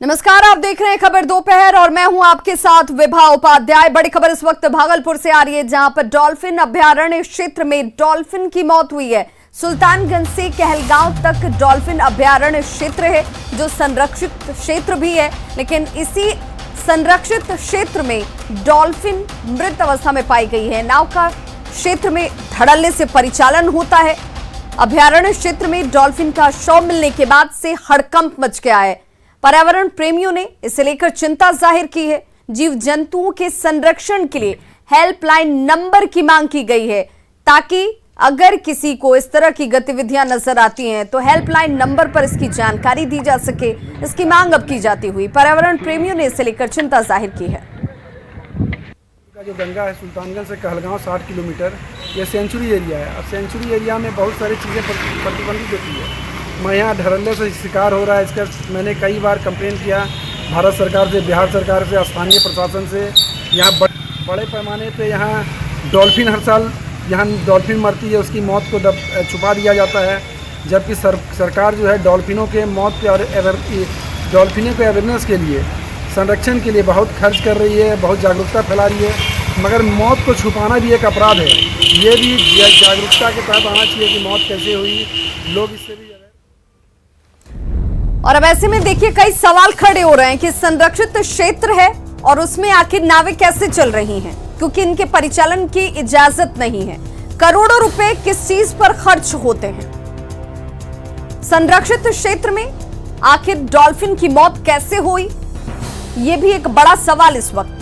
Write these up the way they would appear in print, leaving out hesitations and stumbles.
नमस्कार, आप देख रहे हैं खबर दोपहर और मैं हूं आपके साथ विभा उपाध्याय। बड़ी खबर इस वक्त भागलपुर से आ रही है, जहां पर डॉल्फिन अभयारण्य क्षेत्र में डॉल्फिन की मौत हुई है। सुल्तानगंज से कहलगांव तक डॉल्फिन अभयारण्य क्षेत्र है, जो संरक्षित क्षेत्र भी है, लेकिन इसी संरक्षित क्षेत्र में डॉल्फिन मृत अवस्था में पाई गई है। नाव का क्षेत्र में धड़ल्ले से परिचालन होता है। अभयारण्य क्षेत्र में डॉल्फिन का शव मिलने के बाद से हड़कंप मच गया है। पर्यावरण प्रेमियों ने इसे लेकर चिंता जाहिर की है। जीव जंतुओं के संरक्षण के लिए हेल्पलाइन नंबर की मांग की गई है, ताकि अगर किसी को इस तरह की गतिविधियां नजर आती हैं तो हेल्पलाइन नंबर पर इसकी जानकारी दी जा सके। इसकी मांग अब की जाती हुई पर्यावरण प्रेमियों ने इसे लेकर चिंता जाहिर की है। जो गंगा है सुल्तानगंज से कहलगांव 60 किलोमीटर, ये सेंचुरी एरिया है। अब सेंचुरी एरिया में बहुत सारी चीज़ें प्रतिबंधित होती है। मैं यहाँ धड़ल्ले से शिकार हो रहा है, इसका मैंने कई बार कंप्लेन किया भारत सरकार से, बिहार सरकार से, स्थानीय प्रशासन से। यहाँ बड़े पैमाने पे यहाँ डॉल्फिन हर साल यहाँ डॉल्फिन मरती है, उसकी मौत को छुपा दिया जाता है, जबकि सरकार जो है डॉल्फिनों के मौत पे और डॉल्फिनों के अवेयरनेस के लिए, संरक्षण के लिए बहुत खर्च कर रही है, बहुत जागरूकता फैला रही है, मगर मौत को छुपाना भी एक अपराध है। ये भी जागरूकता के तहत आना चाहिए कि मौत कैसे हुई, लोग इससे भी। और अब ऐसे में देखिए, कई सवाल खड़े हो रहे हैं कि संरक्षित क्षेत्र है और उसमें आखिर नावें कैसे चल रही हैं, क्योंकि इनके परिचालन की इजाजत नहीं है। करोड़ों रुपए किस चीज पर खर्च होते हैं? संरक्षित क्षेत्र में आखिर डॉल्फिन की मौत कैसे हुई, यह भी एक बड़ा सवाल इस वक्त।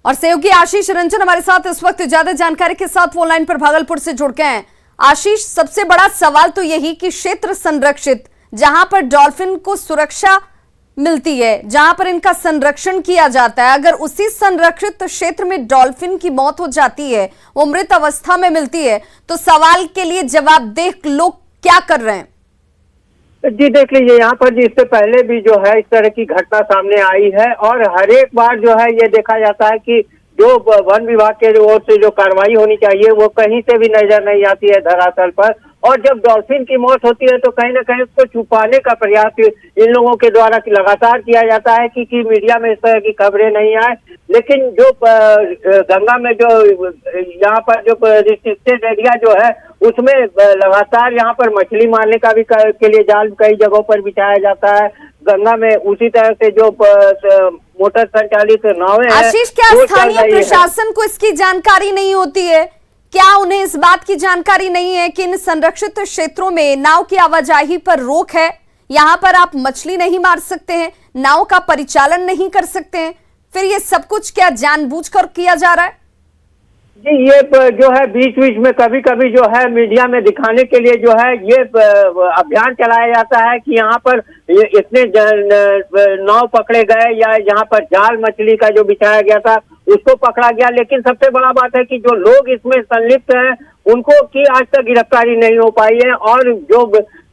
और सहयोगी आशीष रंजन हमारे साथ इस वक्त ज्यादा जानकारी के साथ फोन लाइन पर भागलपुर से जुड़ गए हैं। आशीष, सबसे बड़ा सवाल तो यही कि क्षेत्र संरक्षित, जहां पर डॉल्फिन को सुरक्षा मिलती है, जहां पर इनका संरक्षण किया जाता है, अगर उसी संरक्षित क्षेत्र में डॉल्फिन की मौत हो जाती है, वो मृत अवस्था में मिलती है, तो सवाल के लिए जवाबदेह लोग क्या कर रहे हैं? जी देख लीजिए, यहाँ पर इससे पहले भी जो है इस तरह की घटना सामने आई है और हर एक बार जो है ये देखा जाता है कि जो वन विभाग के ओर से जो कार्रवाई होनी चाहिए वो कहीं से भी नजर नहीं आती है धरातल पर। और जब डॉल्फिन की मौत होती है तो कहीं ना कहीं उसको छुपाने का प्रयास इन लोगों के द्वारा लगातार किया जाता है कि मीडिया में इस तरह की खबरें नहीं आए। लेकिन जो गंगा में जो यहाँ पर जो रिस्ट्रिक्टेड एरिया जो है उसमें लगातार यहाँ पर मछली मारने का भी के लिए जाल कई जगहों पर बिछाया जाता है। गंगा में उसी तरह से जो मोटर संचालित नावें हैं। आशीष, क्या स्थानीय प्रशासन को इसकी जानकारी नहीं होती है? क्या उन्हें इस बात की जानकारी नहीं है कि इन संरक्षित क्षेत्रों में नाव की आवाजाही पर रोक है, यहाँ पर आप मछली नहीं मार सकते हैं, नाव का परिचालन नहीं कर सकते हैं, फिर ये सब कुछ क्या जानबूझकर किया जा रहा है? जी, ये जो है बीच बीच में कभी कभी जो है मीडिया में दिखाने के लिए जो है ये अभियान चलाया जाता है कि यहाँ पर इतने नाव पकड़े गए या यहाँ पर जाल मछली का जो बिछाया गया था उसको पकड़ा गया। लेकिन सबसे बड़ा बात है कि जो लोग इसमें संलिप्त हैं उनको की आज तक गिरफ्तारी नहीं हो पाई है, और जो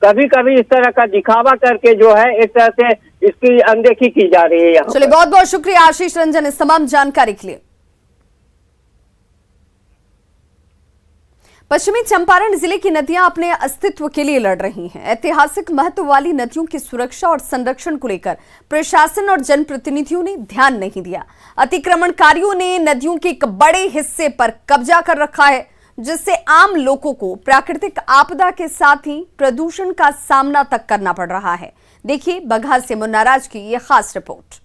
कभी कभी इस तरह का दिखावा करके जो है एक तरह से इसकी अनदेखी की जा रही है। चलिए, बहुत बहुत शुक्रिया आशीष रंजन इस तमाम जानकारी के लिए। पश्चिमी चंपारण जिले की नदियां अपने अस्तित्व के लिए लड़ रही हैं। ऐतिहासिक महत्व वाली नदियों की सुरक्षा और संरक्षण को लेकर प्रशासन और जनप्रतिनिधियों ने ध्यान नहीं दिया। अतिक्रमणकारियों ने नदियों के एक बड़े हिस्से पर कब्जा कर रखा है, जिससे आम लोगों को प्राकृतिक आपदा के साथ ही प्रदूषण का सामना तक करना पड़ रहा है। देखिए बगहा से मुन्ना राज की यह खास रिपोर्ट।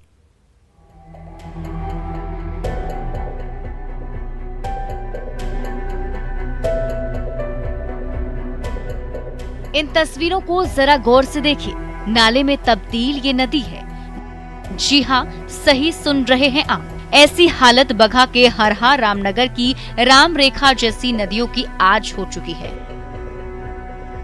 इन तस्वीरों को जरा गौर से देखिए। नाले में तब्दील ये नदी है। जी हाँ, सही सुन रहे हैं आप। ऐसी हालत बगहा के हरहा रामनगर की राम रेखा जैसी नदियों की आज हो चुकी है,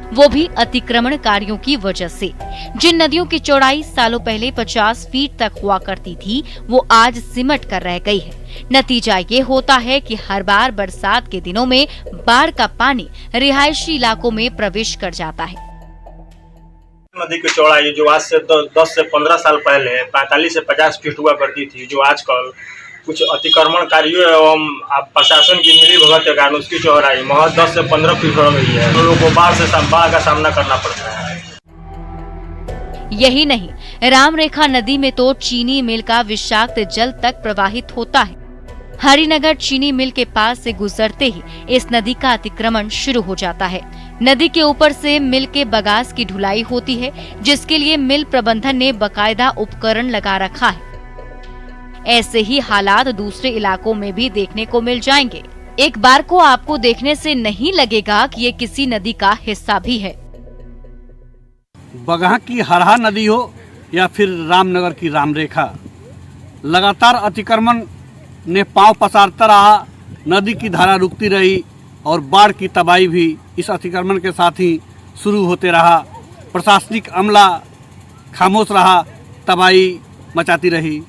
वो भी अतिक्रमणकारियों की वजह से। जिन नदियों की चौड़ाई सालों पहले 50 फीट तक हुआ करती थी, वो आज सिमट कर रह गई है। नतीजा ये होता है कि हर बार बरसात के दिनों में बाढ़ का पानी रिहायशी इलाकों में प्रवेश कर जाता है। नदी की चौड़ाई जो आज से 10 से 15 साल पहले 45 से 50 फीट हुआ करती थी, जो आजकल कुछ अतिक्रमणकारियों एवं प्रशासन की मिलीभगत के कारण उसकी चौड़ाई महज 10 से 15 फीट हो गई है। लोगों को बाढ़ का सामना करना पड़ता है। यही नहीं, राम रेखा नदी में तो चीनी मिल का विषाक्त जल तक प्रवाहित होता है। हरिनगर चीनी मिल के पास से गुजरते ही इस नदी का अतिक्रमण शुरू हो जाता है। नदी के ऊपर से मिल के बगास की ढुलाई होती है, जिसके लिए मिल प्रबंधन ने बकायदा उपकरण लगा रखा है। ऐसे ही हालात दूसरे इलाकों में भी देखने को मिल जाएंगे। एक बार को आपको देखने से नहीं लगेगा कि ये किसी नदी का हिस्सा भी है। बगहा की हरहा नदी हो या फिर रामनगर की रामरेखा, लगातार अतिक्रमण ने पांव पसारता रहा। नदी की धारा रुकती रही और बाढ़ की तबाही भी इस अतिक्रमण के साथ ही शुरू होते रहा। प्रशासनिक अमला खामोश रहा, तबाही मचाती रही।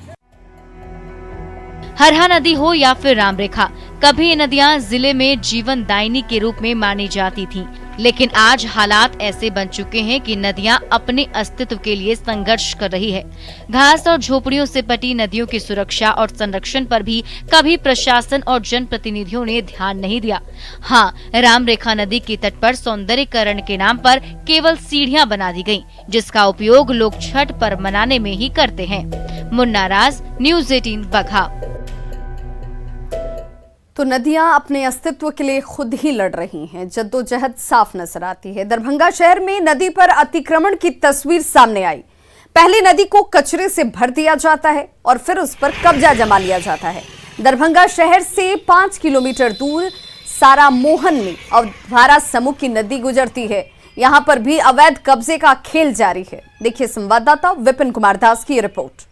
हरहा नदी हो या फिर रामरेखा, कभी ये नदियां जिले में जीवन दायिनी के रूप में मानी जाती थीं, लेकिन आज हालात ऐसे बन चुके हैं कि नदियां अपने अस्तित्व के लिए संघर्ष कर रही है। घास और झोपड़ियों से पटी नदियों की सुरक्षा और संरक्षण पर भी कभी प्रशासन और जनप्रतिनिधियों ने ध्यान नहीं दिया। हाँ, रामरेखा नदी के तट पर सौंदर्यीकरण के नाम पर केवल सीढ़ियां बना दी गयी, जिसका उपयोग लोग छठ पर्व मनाने में ही करते हैं। मुन्ना राज, न्यूज़ 18 बगहा। तो नदियां अपने अस्तित्व के लिए खुद ही लड़ रही हैं, जद्दोजहद साफ नजर आती है। दरभंगा शहर में नदी पर अतिक्रमण की तस्वीर सामने आई। पहले नदी को कचरे से भर दिया जाता है और फिर उस पर कब्जा जमा लिया जाता है। दरभंगा शहर से 5 किलोमीटर दूर सारा मोहन में अवधारा समूह की नदी गुजरती है। यहां पर भी अवैध कब्जे का खेल जारी है। देखिए संवाददाता विपिन कुमार दास की रिपोर्ट।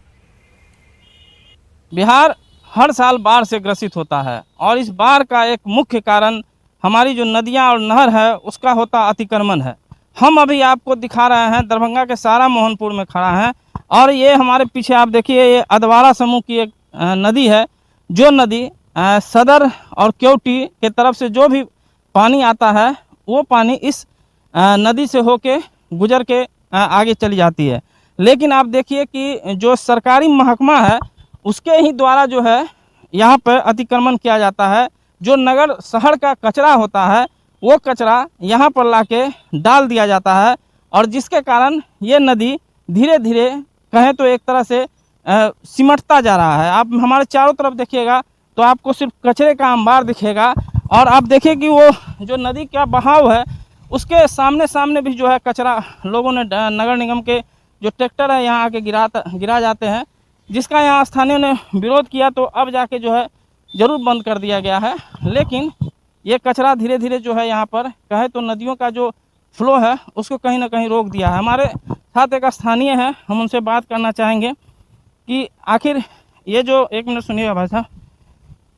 बिहार हर साल बाढ़ से ग्रसित होता है और इस बाढ़ का एक मुख्य कारण हमारी जो नदियां और नहर है उसका होता अतिक्रमण है। हम अभी आपको दिखा रहे हैं दरभंगा के सारा मोहनपुर में खड़ा हैं और ये हमारे पीछे आप देखिए, ये अधवारा समूह की एक नदी है। जो नदी सदर और केवटी के तरफ से जो भी पानी आता है वो पानी इस नदी से होके गुजर के आगे चली जाती है। लेकिन आप देखिए कि जो सरकारी महकमा है उसके ही द्वारा जो है यहाँ पर अतिक्रमण किया जाता है। जो नगर शहर का कचरा होता है वो कचरा यहाँ पर लाके डाल दिया जाता है और जिसके कारण ये नदी धीरे धीरे कहें तो एक तरह से सिमटता जा रहा है। आप हमारे चारों तरफ देखिएगा तो आपको सिर्फ कचरे का अंबार दिखेगा और आप देखिए कि वो जो नदी का बहाव है उसके सामने सामने भी जो है कचरा लोगों ने नगर निगम के जो ट्रैक्टर है यहाँ आके गिरा जाते हैं, जिसका यहाँ स्थानीय ने विरोध किया तो अब जाके जो है ज़रूर बंद कर दिया गया है। लेकिन ये कचरा धीरे धीरे जो है यहाँ पर कहे तो नदियों का जो फ्लो है उसको कहीं ना कहीं रोक दिया है। हमारे साथ एक स्थानीय है, हम उनसे बात करना चाहेंगे कि आखिर ये जो, एक मिनट सुनिएगा भाई साहब,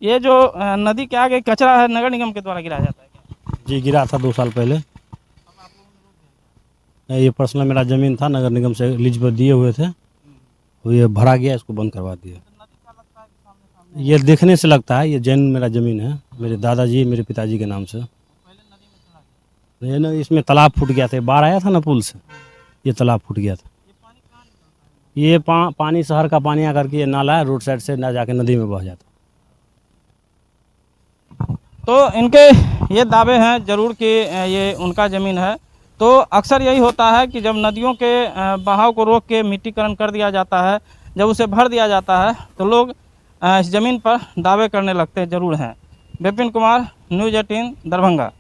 ये जो नदी के आगे कचरा है नगर निगम के द्वारा गिराया जाता है क्या? जी गिरा था 2 साल पहले। ये पर्सनल मेरा ज़मीन था, नगर निगम से लीज पर दिए हुए थे, ये भरा गया, इसको बंद करवा दिया। ये देखने से लगता है, ये जैन मेरा ज़मीन है, मेरे दादाजी मेरे पिताजी के नाम से। ना इसमें तालाब फूट गया था, बाढ़ आया था ना पुल से, ये तालाब फूट गया था। ये पानी शहर का पानी आकर के ये नाला है, रोड साइड से ना जाके नदी में बह जाता। तो इनके ये दावे हैं जरूर कि ये उनका ज़मीन है। तो अक्सर यही होता है कि जब नदियों के बहाव को रोक के मिट्टीकरण कर दिया जाता है, जब उसे भर दिया जाता है तो लोग इस ज़मीन पर दावे करने लगते जरूर हैं। विपिन कुमार, न्यूज़ 18 दरभंगा।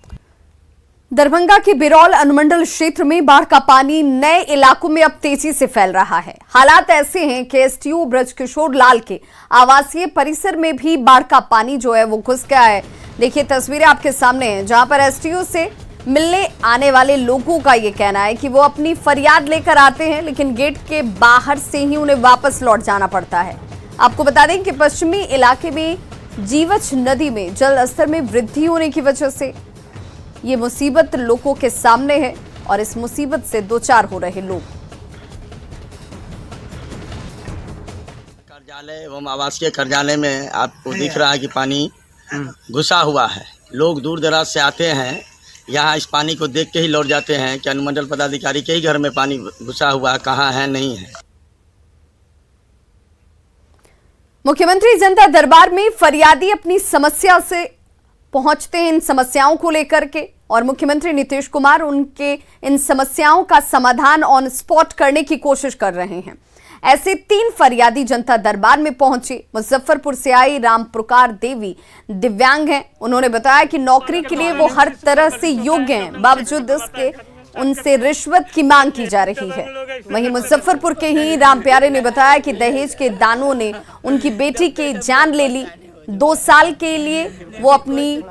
दरभंगा के बिरौल अनुमंडल क्षेत्र में बाढ़ का पानी नए इलाकों में अब तेजी से फैल रहा है। हालात ऐसे हैं कि एसटीओ ब्रजकिशोर लाल के आवासीय परिसर में भी बाढ़ का पानी जो है वो घुस गया है। देखिए तस्वीरें आपके सामने हैं, जहां पर एसटीओ से मिलने आने वाले लोगों का ये कहना है कि वो अपनी फरियाद लेकर आते हैं, लेकिन गेट के बाहर से ही उन्हें वापस लौट जाना पड़ता है। आपको बता दें कि पश्चिमी इलाके में जीवछ नदी में जल स्तर में वृद्धि होने की वजह से ये मुसीबत लोगों के सामने है और इस मुसीबत से दो चार हो रहे लोग। कार्यालय एवं आवासीय कार्यालय में आपको दिख रहा है कि पानी घुसा हुआ है। लोग दूर दराज से आते हैं, यहाँ इस पानी को देख के ही लौट जाते हैं कि अनुमंडल पदाधिकारी के ही घर में पानी घुसा हुआ है, कहाँ है नहीं है। मुख्यमंत्री जनता दरबार में फरियादी अपनी समस्या से पहुंचते हैं इन समस्याओं को लेकर के, और मुख्यमंत्री नीतीश कुमार उनके इन समस्याओं का समाधान ऑन स्पॉट करने की कोशिश कर रहे हैं। ऐसे 3 फरियादी जनता दरबार में पहुंचे। मुजफ्फरपुर से आई रामपुकार देवी दिव्यांग हैं। उन्होंने बताया कि नौकरी के लिए वो हर तरह से योग्य हैं, बावजूद इसके उनसे रिश्वत की मांग की जा रही है। वहीं मुजफ्फरपुर के ही राम प्यारे ने बताया कि दहेज के दानों ने उनकी बेटी की जान ले ली। 2 साल के लिए वो अपनी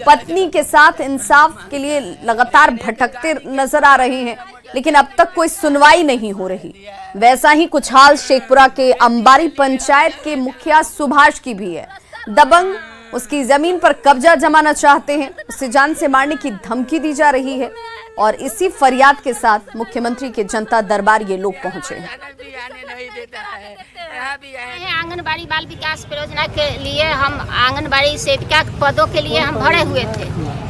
पत्नी के साथ इंसाफ के लिए लगातार भटकते नजर आ रहे हैं, लेकिन अब तक कोई सुनवाई नहीं हो रही। वैसा ही कुछ हाल शेखपुरा के अंबारी पंचायत के मुखिया सुभाष की भी है। दबंग उसकी जमीन पर कब्जा जमाना चाहते हैं, उसे जान से मारने की धमकी दी जा रही है, और इसी फरियाद के साथ मुख्यमंत्री के जनता दरबार ये लोग पहुंचे हैं। आंगनबाड़ी बाल विकास परियोजना के लिए हम आंगनबाड़ी सेविका पदों के लिए हम भरे हुए थे,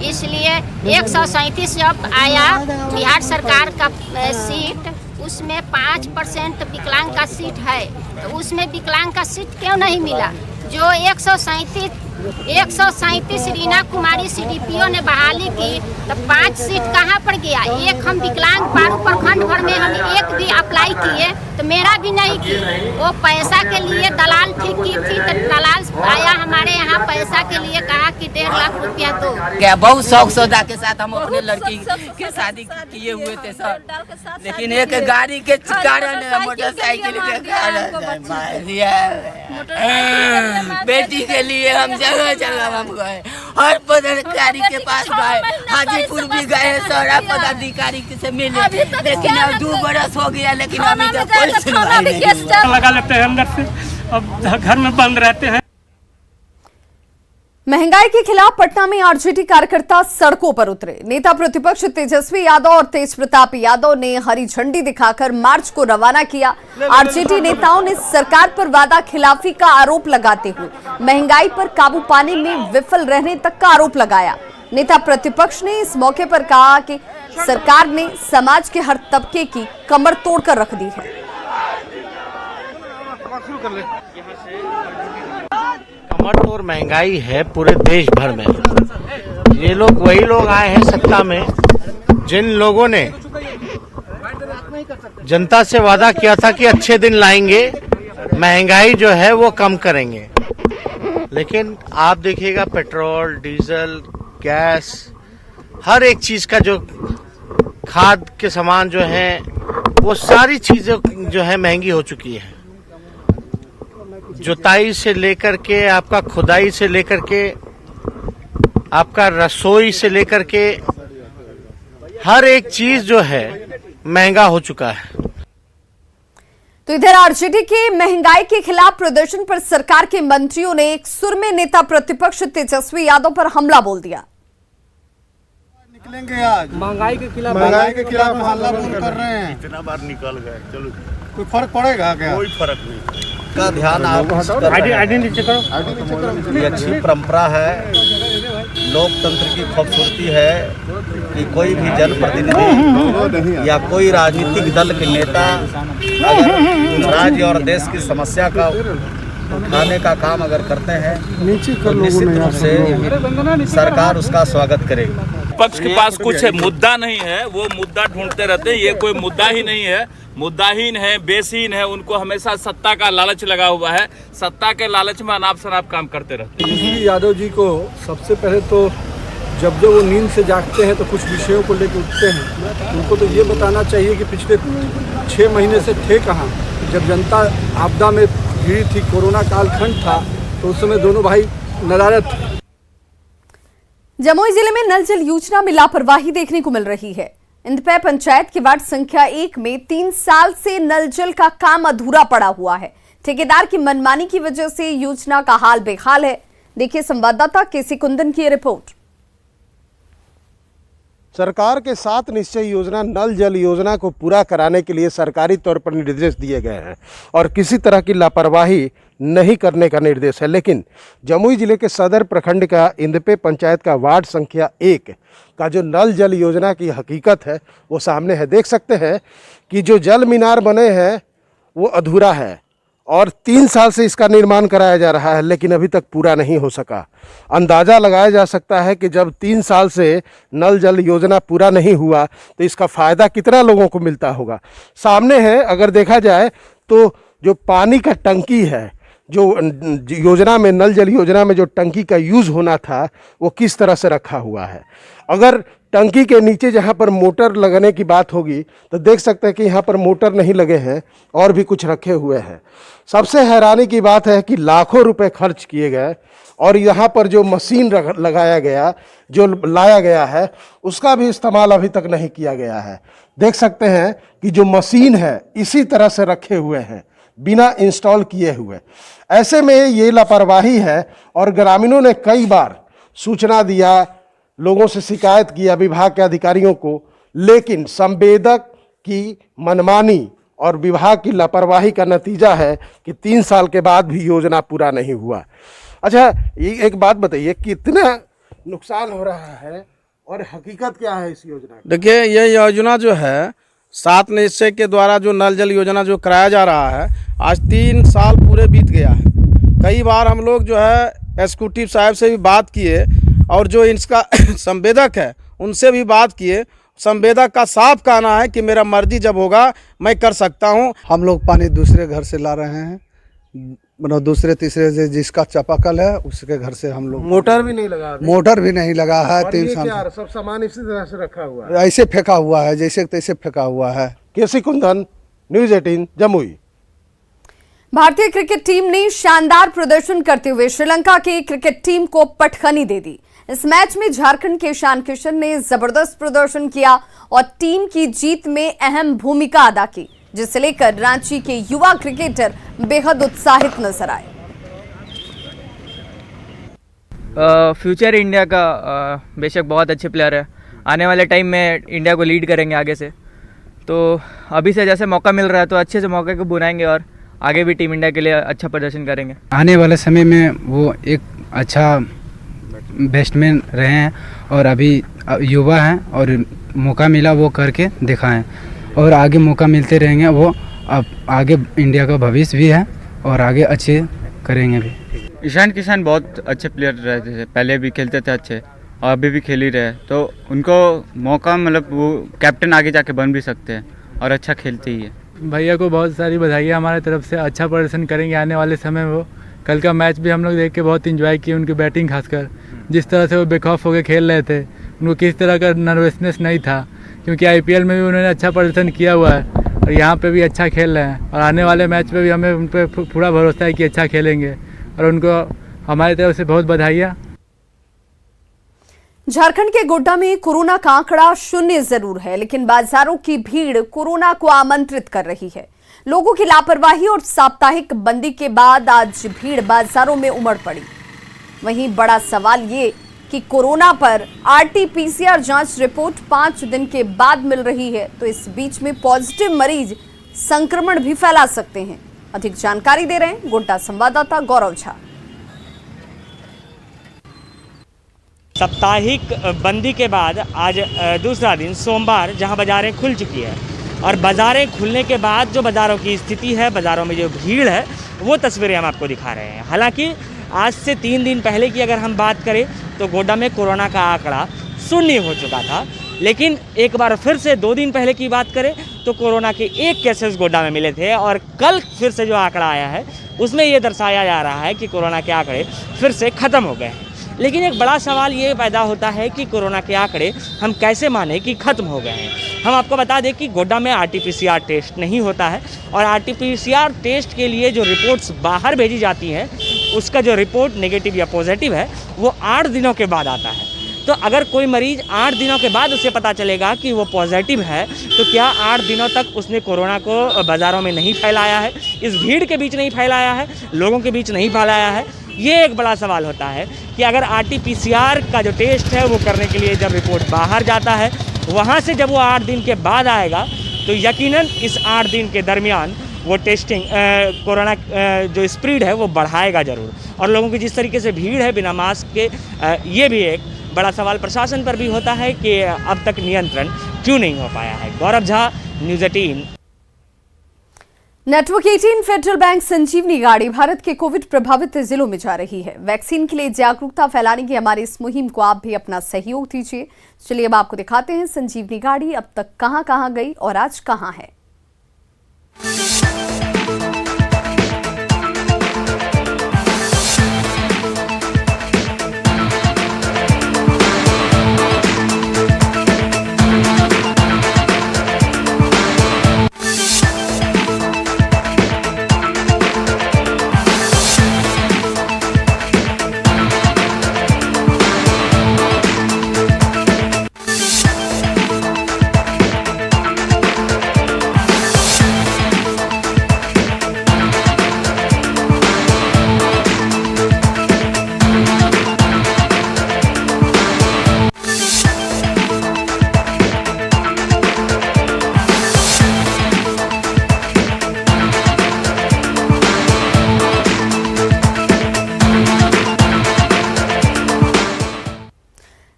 इसलिए 137 जब आया बिहार सरकार का सीट, उसमें 5% विकलांग का सीट है, तो उसमें विकलांग का सीट क्यों नहीं मिला? जो 137 रीना कुमारी CDPO ने बहाली की, तो 5 सीट कहाँ पर गया? एक हम विकलांग पारू प्रखंड भर में हम एक भी अप्लाई किए तो मेरा भी नहीं की। वो पैसा के लिए दलाल ठीक की थी, तो दलाल आया हमारे यहाँ पैसा के लिए, कहा कि 1.5 लाख रुपया दो। क्या बहुत शौक सौदा के साथ हम अपने लड़की के शादी किए हुए थे सर, लेकिन एक गाड़ी के कारण मोटरसाइकिल के कारण बेटी के लिए हम जगह जगह हम गए, हर पदाधिकारी के पास गए, हाजीपुर भी गए, सारा पदाधिकारी से मिले, लेकिन अब 2 बरस हो गया, लेकिन अभी तक कोई सुनवाई नहीं। लगा लेते हैं अंदर से, अब घर में बंद रहते हैं। महंगाई के खिलाफ पटना में आरजेडी कार्यकर्ता सड़कों पर उतरे। नेता प्रतिपक्ष तेजस्वी यादव और तेज प्रताप यादव ने हरी झंडी दिखाकर मार्च को रवाना किया। आरजेडी नेताओं ने सरकार पर वादा खिलाफी का आरोप लगाते हुए महंगाई पर काबू पाने में विफल रहने तक का आरोप लगाया। नेता प्रतिपक्ष ने इस मौके पर कहा कि सरकार ने समाज के हर तबके की कमर तोड़कर रख दी है। कमर तोड़ महंगाई है पूरे देश भर में। ये लोग वही लोग आए हैं सत्ता में जिन लोगों ने जनता से वादा किया था कि अच्छे दिन लाएंगे, महंगाई जो है वो कम करेंगे, लेकिन आप देखिएगा पेट्रोल, डीजल, गैस, हर एक चीज का जो खाद के सामान जो है वो सारी चीजें जो है महंगी हो चुकी है। जुताई से लेकर के आपका खुदाई से लेकर के आपका रसोई से लेकर के हर एक चीज जो है महंगा हो चुका है। तो इधर आरजेडी के महंगाई के खिलाफ प्रदर्शन पर सरकार के मंत्रियों ने एक सुर में नेता प्रतिपक्ष तेजस्वी यादव पर हमला बोल दिया। निकलेंगे आज महंगाई के खिलाफ हल्ला बोल कर रहे हैं। इतना बार निकल गए, चलो कोई फर्क पड़ेगा क्या? कोई फर्क नहीं। का ध्यान आप ये अच्छी परंपरा है, लोकतंत्र की खूबसूरती है कि कोई भी जनप्रतिनिधि या कोई राजनीतिक दल के नेता अगर राज्य और देश की समस्या का उठाने का काम अगर करते हैं तो निश्चित रूप से सरकार उसका स्वागत करेगी। पक्ष के पास कुछ मुद्दा नहीं है, वो मुद्दा ढूंढते रहते हैं। ये कोई मुद्दा ही नहीं है, मुद्दाहीन है, बेसीन है। उनको हमेशा सत्ता का लालच लगा हुआ है, सत्ता के लालच में अनाप शनाप काम करते रहते हैं। तेजस्वी यादव जी को सबसे पहले तो जब वो नींद से जागते हैं तो कुछ विषयों को लेकर उठते हैं, उनको तो ये बताना चाहिए कि पिछले 6 महीने से थे कहाँ। जब जनता आपदा में घिरी थी, कोरोना कालखंड था, तो उस समय दोनों भाई नदारद थे। जमुई जिले में नल जल योजना में लापरवाही देखने को मिल रही है। इंदपै पंचायत के वार्ड संख्या 1 में 3 साल से नल जल का काम अधूरा पड़ा हुआ है। ठेकेदार की मनमानी की वजह से योजना का हाल बेहाल है। देखिए संवाददाता केसी कुंदन की रिपोर्ट। सरकार के 7 निश्चय योजना नल जल योजना को पूरा कराने के लिए सरकारी तौर पर निर्देश दिए गए हैं और किसी तरह की लापरवाही नहीं करने का निर्देश है। लेकिन जमुई जिले के सदर प्रखंड का इंदपे पंचायत का वार्ड संख्या 1 का जो नल जल योजना की हकीकत है वो सामने है। देख सकते हैं कि जो जल मीनार बने हैं वो अधूरा है और 3 साल से इसका निर्माण कराया जा रहा है, लेकिन अभी तक पूरा नहीं हो सका। अंदाज़ा लगाया जा सकता है कि जब 3 साल से नल जल योजना पूरा नहीं हुआ तो इसका फ़ायदा कितना लोगों को मिलता होगा। सामने है, अगर देखा जाए तो जो पानी का टंकी है, जो योजना में, नल जल योजना में जो टंकी का यूज़ होना था, वो किस तरह से रखा हुआ है। अगर टंकी के नीचे जहाँ पर मोटर लगने की बात होगी तो देख सकते हैं कि यहाँ पर मोटर नहीं लगे हैं और भी कुछ रखे हुए हैं। सबसे हैरानी की बात है कि लाखों रुपए खर्च किए गए और यहाँ पर जो मशीन लगाया गया, जो लाया गया है, उसका भी इस्तेमाल अभी तक नहीं किया गया है। देख सकते हैं कि जो मशीन है इसी तरह से रखे हुए हैं, बिना इंस्टॉल किए हुए। ऐसे में ये लापरवाही है और ग्रामीणों ने कई बार सूचना दिया, लोगों से शिकायत किया विभाग के अधिकारियों को, लेकिन संवेदक की मनमानी और विभाग की लापरवाही का नतीजा है कि 3 साल के बाद भी योजना पूरा नहीं हुआ। अच्छा, ये एक बात बताइए, कितना नुकसान हो रहा है और हकीकत क्या है इस योजना की? देखिए, ये योजना जो है 7 निश्चय के द्वारा जो नल जल योजना जो कराया जा रहा है, आज 3 साल पूरे बीत गया है। कई बार हम लोग जो है एग्जीक्यूटिव साहब से भी बात किए और जो इसका संवेदक है उनसे भी बात किए। संवेदक का साफ कहना है कि मेरा मर्जी जब होगा मैं कर सकता हूं। हम लोग पानी दूसरे घर से ला रहे हैं, मतलब दूसरे तीसरे से, जिसका चापाकल है उसके घर से हम लोग। मोटर भी नहीं लगा? मोटर भी नहीं लगा है। 3 साल सब सामान इसी तरह से रखा हुआ है, ऐसे फेंका हुआ है जैसे तैसे फेंका हुआ है। केसी कुंदन, न्यूज़ 18 जमुई। भारतीय क्रिकेट टीम ने शानदार प्रदर्शन करते हुए श्रीलंका की क्रिकेट टीम को पटखनी दे दी। इस मैच में झारखंड के ईशान किशन ने जबरदस्त प्रदर्शन किया और टीम की जीत में अहम भूमिका अदा की, जिसे लेकर रांची के युवा क्रिकेटर बेहद उत्साहित नजर आए। फ्यूचर इंडिया का बेशक बहुत अच्छे प्लेयर है, आने वाले टाइम में इंडिया को लीड करेंगे आगे से। तो अभी से जैसे मौका मिल रहा है तो अच्छे से मौके को बुनाएंगे और आगे भी टीम इंडिया के लिए अच्छा प्रदर्शन करेंगे। आने वाले समय में वो एक अच्छा बैट्समैन रहे हैं और अभी युवा हैं और मौका मिला वो करके दिखाएं और आगे मौका मिलते रहेंगे। वो अब आगे इंडिया का भविष्य भी है और आगे अच्छे करेंगे भी। ईशान किशन बहुत अच्छे प्लेयर रहते थे, पहले भी खेलते थे अच्छे और अभी भी खेल ही रहे, तो उनको मौका, मतलब वो कैप्टन आगे जाके बन भी सकते हैं और अच्छा खेलते ही है। भैया को बहुत सारी बधाइयाँ हमारे तरफ से, अच्छा प्रदर्शन करेंगे आने वाले समय में। वो कल का मैच भी हम लोग देख के बहुत इंजॉय किए, उनकी बैटिंग खासकर जिस तरह से वो बेखौफ होकर खेल रहे थे, उनको किस तरह का नर्वसनेस नहीं था, क्योंकि आईपीएल में भी उन्होंने अच्छा प्रदर्शन किया हुआ है और यहाँ पे भी अच्छा खेल रहे हैं और आने वाले मैच में भी हमें उन पर पूरा भरोसा है कि अच्छा खेलेंगे और उनको हमारी तरफ से बहुत बधाइयाँ। झारखंड के गोड्डा में कोरोना का आंकड़ा 0 जरूर है, लेकिन बाजारों की भीड़ कोरोना को आमंत्रित कर रही है। लोगों की लापरवाही और साप्ताहिक बंदी के बाद आज भीड़ बाजारों में उमड़ पड़ी। वहीं बड़ा सवाल ये कि कोरोना पर आरटी-पीसीआर जांच रिपोर्ट 5 दिन के बाद मिल रही है, तो इस बीच में पॉजिटिव मरीज संक्रमण भी फैला सकते हैं। अधिक जानकारी दे रहे हैं गोड्डा संवाददाता गौरव झा। साप्ताहिक बंदी के बाद आज दूसरा दिन सोमवार, जहां बाजारें खुल चुकी है और बाजारें खुलने के बाद जो बाज़ारों की स्थिति है, बाज़ारों में जो भीड़ है, वो तस्वीरें हम आपको दिखा रहे हैं। हालांकि आज से 3 दिन पहले की अगर हम बात करें तो गोड्डा में कोरोना का आंकड़ा 0 हो चुका था, लेकिन एक बार फिर से 2 दिन पहले की बात करें तो कोरोना के 1 केसेस गोड्डा में मिले थे और कल फिर से जो आंकड़ा आया है उसमें ये दर्शाया जा रहा है कि कोरोना के आंकड़े फिर से ख़त्म हो गए हैं। लेकिन एक बड़ा सवाल ये पैदा होता है कि कोरोना के आंकड़े हम कैसे माने कि ख़त्म हो गए हैं। हम आपको बता दें कि गोड्डा में आरटी-पीसीआर टेस्ट नहीं होता है और आरटी-पीसीआर टेस्ट के लिए जो रिपोर्ट्स बाहर भेजी जाती हैं उसका जो रिपोर्ट नेगेटिव या पॉजिटिव है वो 8 दिनों के बाद आता है। तो अगर कोई मरीज़ 8 दिनों के बाद उसे पता चलेगा कि वो पॉजिटिव है, तो क्या 8 दिनों तक उसने कोरोना को बाज़ारों में नहीं फैलाया है, इस भीड़ के बीच नहीं फैलाया है, लोगों के बीच नहीं फैलाया है? ये एक बड़ा सवाल होता है कि अगर आरटी-पीसीआर का जो टेस्ट है वो करने के लिए जब रिपोर्ट बाहर जाता है, वहाँ से जब वो 8 दिन के बाद आएगा तो यकीनन इस 8 दिन के दरमियान वो टेस्टिंग कोरोना जो स्प्रेड है वो बढ़ाएगा ज़रूर। और लोगों की जिस तरीके से भीड़ है बिना मास्क के, ये भी एक बड़ा सवाल प्रशासन पर भी होता है कि अब तक नियंत्रण क्यों नहीं हो पाया है। Gaurav Jha, news 18। Network 18 federal bank Sanjeevani गाड़ी भारत के कोविड प्रभावित जिलों में जा रही है। वैक्सीन के लिए जागरूकता फैलाने की हमारी इस मुहिम को आप भी अपना सहयोग दीजिए। चलिए अब आपको दिखाते हैं संजीवनी गाड़ी अब तक कहां गई और आज कहां है।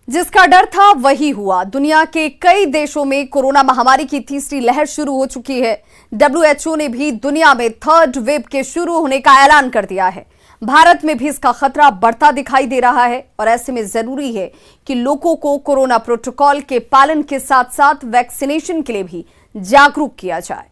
जिसका डर था वही हुआ। दुनिया के कई देशों में कोरोना महामारी की तीसरी लहर शुरू हो चुकी है। WHO ने भी दुनिया में थर्ड वेव के शुरू होने का ऐलान कर दिया है। भारत में भी इसका खतरा बढ़ता दिखाई दे रहा है और ऐसे में जरूरी है कि लोगों को कोरोना प्रोटोकॉल के पालन के साथ साथ वैक्सीनेशन के लिए भी जागरूक किया जाए।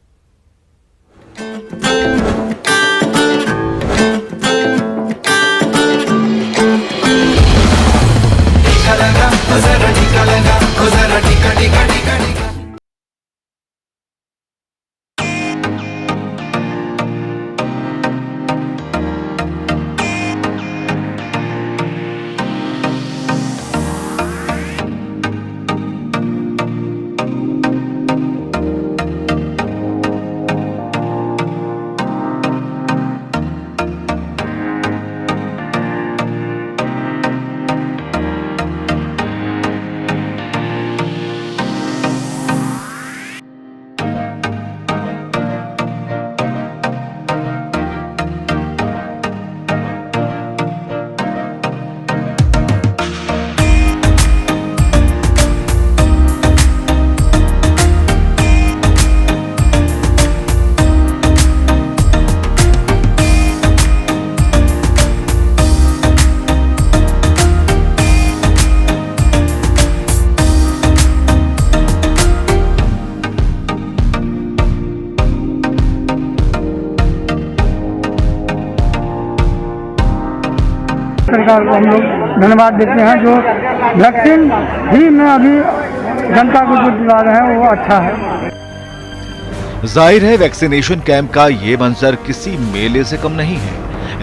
सरकार को हम लोग धन्यवाद देते हैं जो वैक्सीन ही में अभी जनता को जो दिला रहे हैं वो अच्छा है। जाहिर है वैक्सीनेशन कैंप का ये मंजर किसी मेले से कम नहीं है।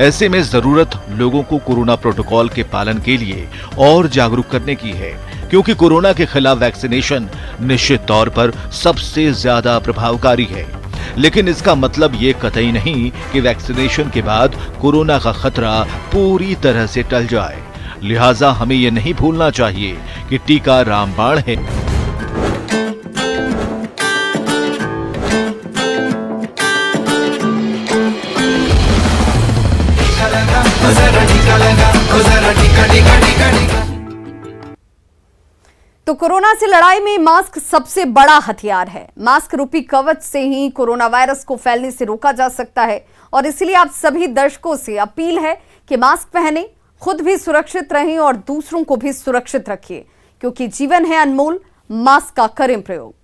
ऐसे में जरूरत लोगों को कोरोना प्रोटोकॉल के पालन के लिए और जागरूक करने की है, क्योंकि कोरोना के खिलाफ वैक्सीनेशन निश्चित तौर पर सबसे ज्यादा प्रभावकारी है। लेकिन इसका मतलब ये कतई नहीं कि वैक्सीनेशन के बाद कोरोना का खतरा पूरी तरह से टल जाए। लिहाजा हमें ये नहीं भूलना चाहिए कि टीका रामबाण है। तो कोरोना से लड़ाई में मास्क सबसे बड़ा हथियार है। मास्क रूपी कवच से ही कोरोना वायरस को फैलने से रोका जा सकता है और इसलिए आप सभी दर्शकों से अपील है कि मास्क पहने, खुद भी सुरक्षित रहें और दूसरों को भी सुरक्षित रखिए, क्योंकि जीवन है अनमोल। मास्क का करें प्रयोग।